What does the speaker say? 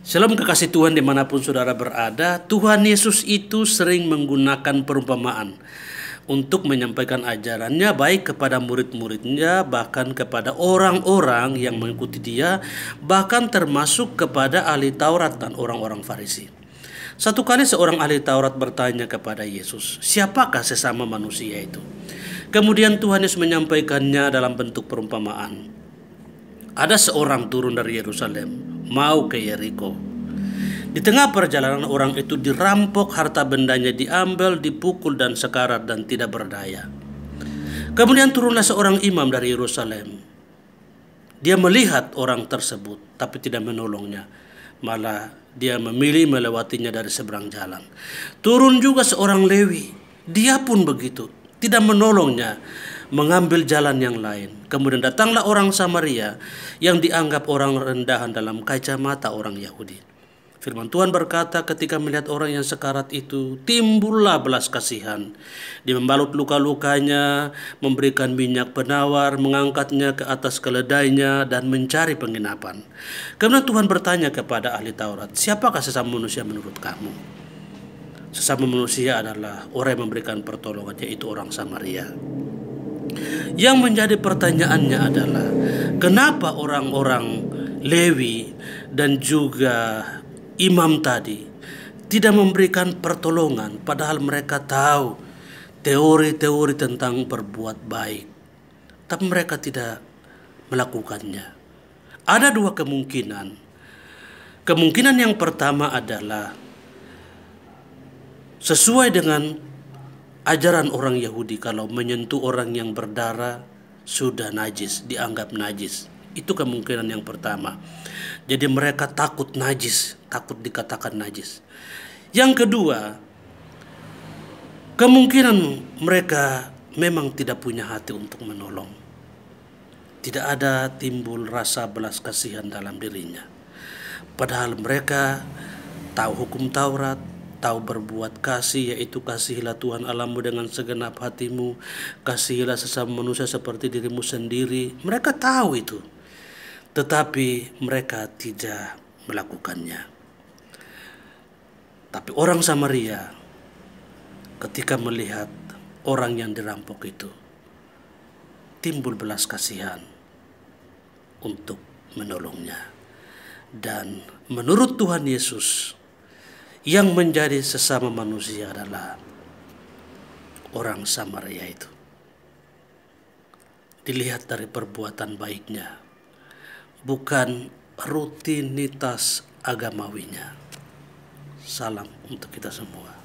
Shalom kekasih Tuhan dimanapun saudara berada, Tuhan Yesus itu sering menggunakan perumpamaan untuk menyampaikan ajarannya baik kepada murid-muridnya, bahkan kepada orang-orang yang mengikuti dia, bahkan termasuk kepada ahli Taurat dan orang-orang Farisi. Satu kali seorang ahli Taurat bertanya kepada Yesus, siapakah sesama manusia itu? Kemudian Tuhan Yesus menyampaikannya dalam bentuk perumpamaan. Ada seorang turun dari Yerusalem mau ke Yeriko. Di tengah perjalanan orang itu dirampok, harta bendanya diambil, dipukul dan sekarat dan tidak berdaya. Kemudian turunlah seorang imam dari Yerusalem. Dia melihat orang tersebut tapi tidak menolongnya. Malah dia memilih melewatinya dari seberang jalan. Turun juga seorang Lewi. Dia pun begitu, tidak menolongnya, mengambil jalan yang lain. Kemudian datanglah orang Samaria yang dianggap orang rendahan dalam kacamata orang Yahudi. Firman Tuhan berkata, ketika melihat orang yang sekarat itu, timbullah belas kasihan. Dia membalut luka-lukanya, memberikan minyak penawar, mengangkatnya ke atas keledainya, dan mencari penginapan. Kemudian Tuhan bertanya kepada ahli Taurat, siapakah sesama manusia menurut kamu? Sesama manusia adalah orang yang memberikan pertolongan, yaitu orang Samaria. Yang menjadi pertanyaannya adalah, kenapa orang-orang Lewi dan juga imam tadi tidak memberikan pertolongan, padahal mereka tahu teori-teori tentang berbuat baik, tapi mereka tidak melakukannya? Ada dua kemungkinan. Kemungkinan yang pertama adalah sesuai dengan ajaran orang Yahudi, kalau menyentuh orang yang berdarah sudah najis, dianggap najis. Itu kemungkinan yang pertama. Jadi mereka takut najis, takut dikatakan najis. Yang kedua, kemungkinan mereka memang tidak punya hati untuk menolong. Tidak ada timbul rasa belas kasihan dalam dirinya. Padahal mereka tahu hukum Taurat, tahu berbuat kasih, yaitu kasihilah Tuhan Allahmu dengan segenap hatimu, kasihilah sesama manusia seperti dirimu sendiri. Mereka tahu itu, tetapi mereka tidak melakukannya. Tapi orang Samaria ketika melihat orang yang dirampok itu, timbul belas kasihan untuk menolongnya. Dan menurut Tuhan Yesus, yang menjadi sesama manusia adalah orang Samaria itu. Dilihat dari perbuatan baiknya, bukan rutinitas agamawinya. Salam untuk kita semua.